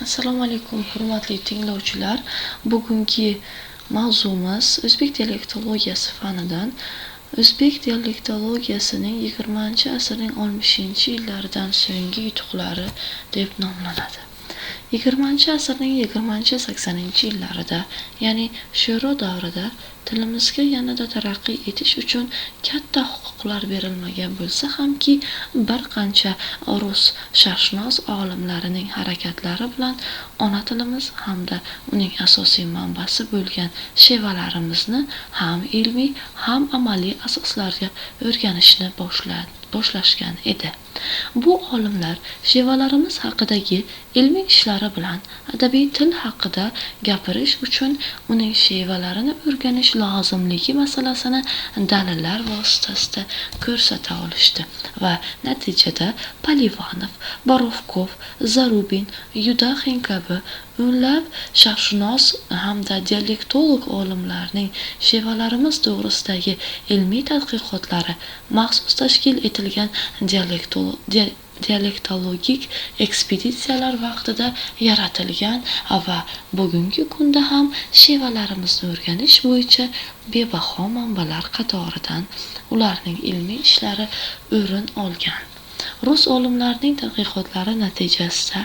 Assalomu alaykum, hurmatli tinglovchilar. Bugungi mavzumiz o'zbek dialektologiyasi fanidan. O'zbek dialektologiyasining 20-asrning 60-yillaridan so'nggi yutuqlari deb nomlanadi. 20-asrning 20-80-yillarida, ya'ni sho'ro davrida tilimizga yanada taraqqiy etish uchun katta huquqlar berilmagan bo'lsa hamki, bir qancha rus sharqshunos olimlarining harakatlari bilan ona tilimiz hamda uning asosiy manbasi bo'lgan shevalarimizni ham ilmiy, ham amaliy asoslarga o'rganishni boshlashgan edi. Bu olimlar shevalarimiz haqidagi ilmiy ishlari bilan adabiy til haqida gapirish uchun uning shevalarini o'rganish lozimligi masalasini dalillar vositasida ko'rsata olishdi va natijada Polivanov, Borovkov, Zarubin, Yudaxin kabi o'nlab sharqshunos hamda dialektolog olimlarning shevalarimiz to'g'risidagi ilmiy tadqiqotlari maxsus tashkil etilgan dialektologik ekspeditsiyalar vaqtida yaratilgan va bugungi kunda ham shevalarimizni o'rganish bo'yicha bebaho manbalar qatoridan ularning ilmiy ishlari o'rin olgan. Rus olimlarining tadqiqotlari natijasida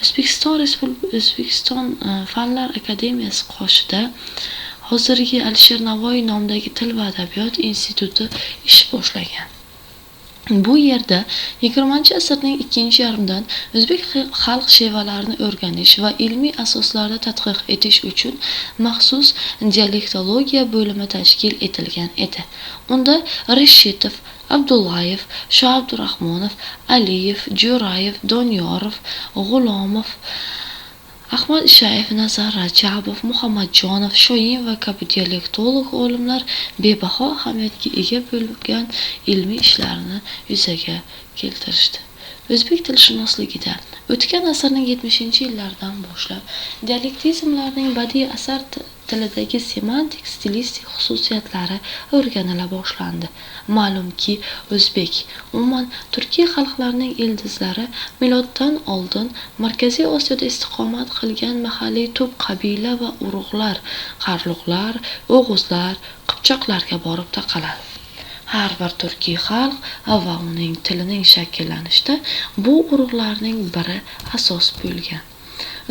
O'zbekiston Fanlar akademiyasi qoshida hozirgi Alisher Navoiy nomidagi Til va adabiyot instituti ish boshlagan. Bu yerda 20-asrning ikkinchi yarmidan o'zbek xalq shevalarini o'rganish va ilmiy asoslarda tadqiq etish uchun maxsus dialektologiya bo'limi tashkil etilgan edi. Unda Reshitov, Abdullayev, Shoabdurahmonov, Aliyev, Jo'rayev, Doniyorov, G'ulomov, Ahmad Ishayev, Nazar Rajabov, Muhammadjonov, Shoyin va kabi dialektolog olimlar bebaho ahamiyatga ega bo'lgan ilmiy ishlarini yuzaga keltirishdi. O'zbek tilshunosligida o'tgan asrning 70-yillaridan boshlab dialektizmlarning badiiy asar tilidagi semantik stilistik xususiyatlari o'rganila boshlandi. Ma'lumki, o'zbek, umuman turkiy xalqlarining ildizlari miloddan oldin Markaziy Osiyoda istiqomat qilgan mahalliy to'p qabila va urug'lar, qarluqlar, o'g'uzlar, qipchoqlarga borib taqaladi. Har bir turkiy xalq va uning tilining shakllanishida bu urug'larning biri asos bo'lgan.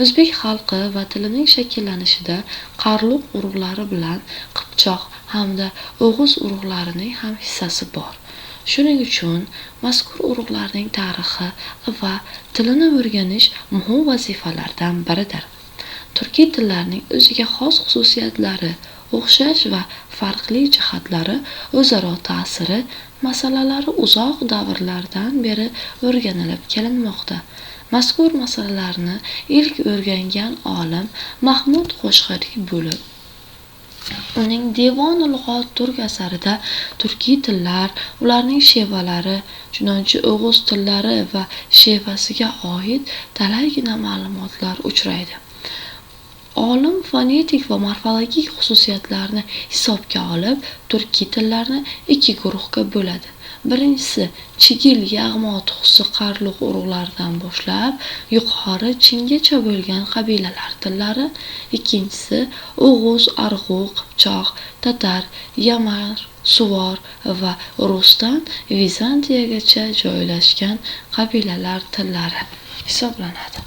O'zbek xalqi va tilining shakllanishida qarluq urug'lari bilan qipchoq hamda o'g'uz urug'larining ham hissasi bor. Shuning uchun mazkur urug'larning tarixi va tilini o'rganish muhim vazifalardan biridir. Turkiy tillarning o'ziga xos xususiyatlari, o'xshash va farqli jihatlari, o'zaro ta'siri masalalari uzoq davrlardan beri o'rganilib kelinmoqda. Mazkur masalalarni ilk o'rgangan olim Mahmud Qo'shg'ariy bo'lib, uning Devon-u Lug'at turk asarida turkiy tillar, ularning shevalari, chunonchi o'g'uz tillari va shevasiga oid talaygina ma'lumotlar uchraydi. Olim fonetik va morfologik xususiyatlarni hisobga olib, turkiy tillarni ikki guruhga bo'ladi. Birinchisi chigil yag'mo tuxsi qarluq urug'laridan boshlab yuqori chingacha bo'lgan qabilalar tillari, ikkinchisi o'g'uz, arg'u, qipchoq, tatar, yamar, suvor va rusdan Vizantiyagacha joylashgan qabilalar tillari hisoblanadi.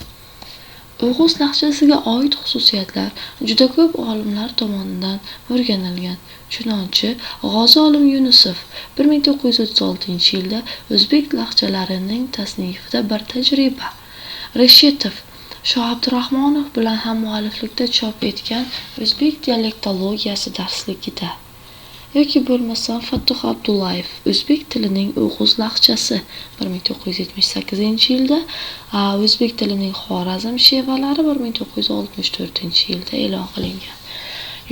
O'g'uz lahjasiga oid xususiyatlar juda ko'p olimlar tomonidan o'rganilgan. Chunonchi G'ozi olim Yunusov 1936-yilda o'zbek lahjalarining tasnifida bir tajriba, Reshitov Shoabdurahmonov bilan hammualliflikda chop etgan O'zbek dialektologiyasi darsligida yoki bo'lmasa Fattuh Abdullayev O'zbek tilining o'g'uz lahjasi 1978-yilda, O'zbek tilining Xorazm shevalari 1964-yilda e'lon qilingan.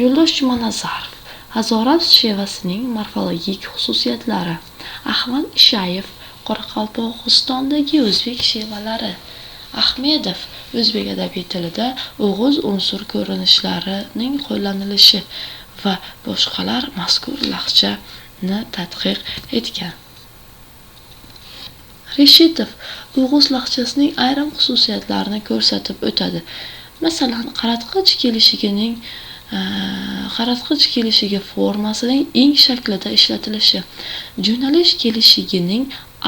Yo'ldosh Jumanazarov Hazorat shevasining morfologik xususiyatlari, Ahmad Ishayev Qoraqalpog'istondagi o'zbek shevalari, Ahmedov o'zbek adabiy tilida o'g'uz unsur ko'rinishlarining qo'llanilishi va boshqalar mazkur lahjani tadqiq etgan. Reshitov o'g'iz laqchasining ayrim xususiyatlarini ko'rsatib o'tadi. Masalan, qaratqich kelishigi formasining ing shaklida ishlatilishi, jo'nalish kelishigining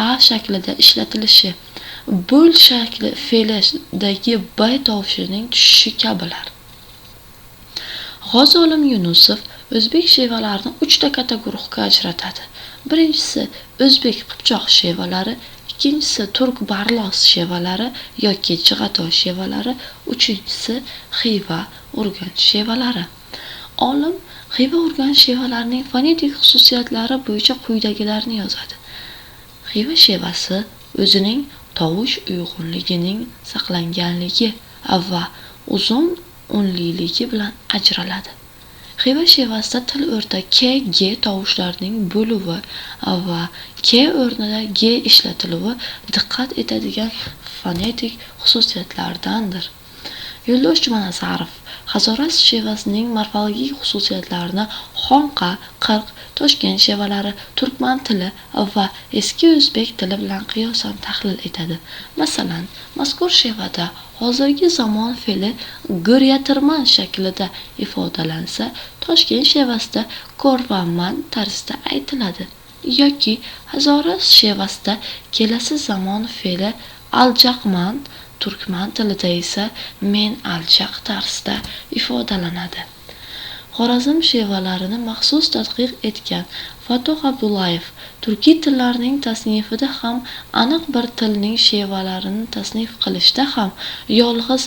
a shaklida ishlatilishi, bo'l shakli fe'lidagi b tovushining tushishi kabilar. G'oz olim Yunusov o'zbek shevalarini 3 ta kategoriyaga ajratadi. Birinchisi o'zbek qipchoq shevalari, ikkinchisi turk barlos shevalari yoki chig'atoy shevalari, uchinchisi Xiva Urganch shevalari. Olim Xiva Urganch shevalarining fonetik xususiyatlari bo'yicha quyidagilarni yozadi. Xiva shevasi o'zining tovush uyg'unligining saqlanganligi va uzun unliligi bilan ajraladi. Xiva shevasida til o'rta k, g tovushlarining bo'luvi va k o'rnida g ishlatiluvi diqqat etadigan fonetik xususiyatlardandir. Yo'ldosh Jumanazarov Hazoras shevasining morfologik xususiyatlarini Xonqa, Qirq, Toshkent shevalari, turkman tili va eski o'zbek tili bilan qiyosan tahlil etadi. Masalan, mazkur shevada hozirgi zamon fe'li go'ryatirman shaklida ifodalansa, Toshkent shevasida ko'rvanman tarzda aytiladi. Yoki Hazoras shevasida kelasi zamon fe'li aljaqman, turkman tilida esa men aljaq tarzda ifodalanadi. Xorazm shevalarini maxsus tadqiq etgan Fatoh Abdullayev turkiy tillarning tasnifida ham aniq bir tilning shevalarini tasnif qilishda ham yolg'iz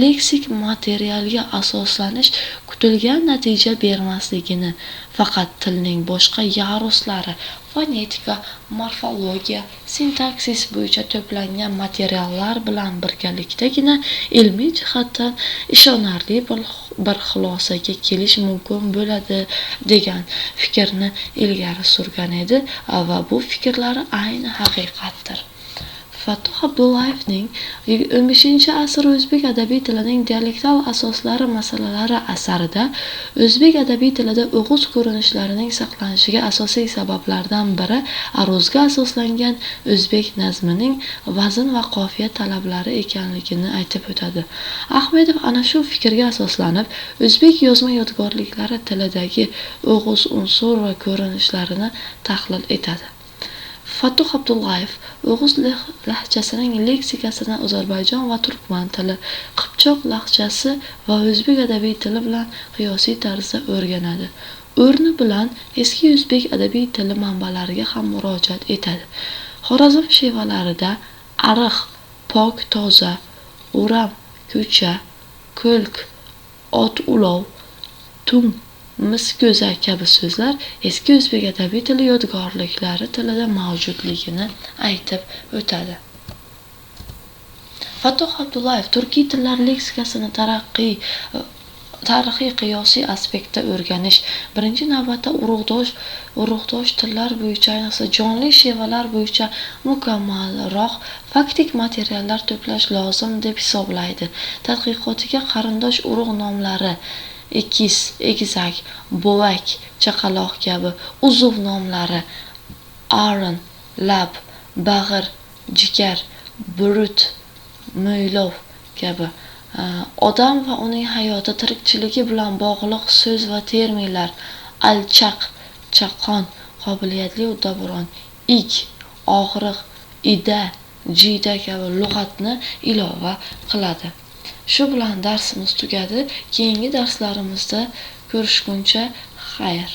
leksik materialga asoslanish kutilgan natija bermasligini, faqat tilning boshqa yaruslari, fonetika, morfologiya, sintaksis bo'yicha to'plangan materiallar bilan birgalikdagina ilmiy jihatdan ishonarli bir xulosaga kelish mumkin bo'ladi degan fikrni ilgari surgan edi va bu fikrlari ayni haqiqatdir. Fatoh Abdullayevning 15-asr o'zbek adabiy tilining dialektal asoslari masalalari asarida o'zbek adabiy tilida o'g'iz ko'rinishlarining saqlanishiga asosiy sabablardan biri aruzga asoslangan o'zbek nazmining vazn va qofiya talablari ekanligini aytib o'tadi. Ahmedov ana shu fikrga asoslanib, o'zbek yozma yodgorliklari tilidagi o'g'iz unsur va ko'rinishlarini tahlil etadi. Fatoh Abdullayev o'g'iz lahjasining leksikasini Ozarbayjon va turkman tili, qipchoq lahjasi va o'zbek adabiy tili bilan qiyosiy tarzda o'rganadi. O'rni bilan eski o'zbek adabiy tili manbalariga ham murojaat etadi. Xorazm shevalarida ariq, pok, toza, o'ram, ko'cha, ko'lk, ot ulov, tung, mis ko'za kabi so'zlar eski o'zbek adabiy tili yodgorliklari tilida mavjudligini aytib o'tadi. Fatoh Abdullayev turkiy tillar leksikasini tarixiy qiyosiy aspektda o'rganish, birinchi navbatda urug'dosh tillar bo'yicha, ayniqsa jonli shevalar bo'yicha mukammalroq faktik materiallar to'plash lozim deb hisoblaydi. Tadqiqotiga qarindosh urug' nomlari, ekiz, egizak, bo'vak, chaqaloq kabi uzuv nomlari, arin, lab, bag'ir, jigar, burut, mo'ylov kabi odam va uning hayoti, tirikchiligi bilan bog'liq so'z va terminlar, alchaq, chaqqon, qobiliyatli uddaburon, ig, og'riq, ida, jiyda kabi lug'atni ilova qiladi. Shu bilan darsimiz tugadi. Keyingi darslarimizda ko'rishguncha xayr.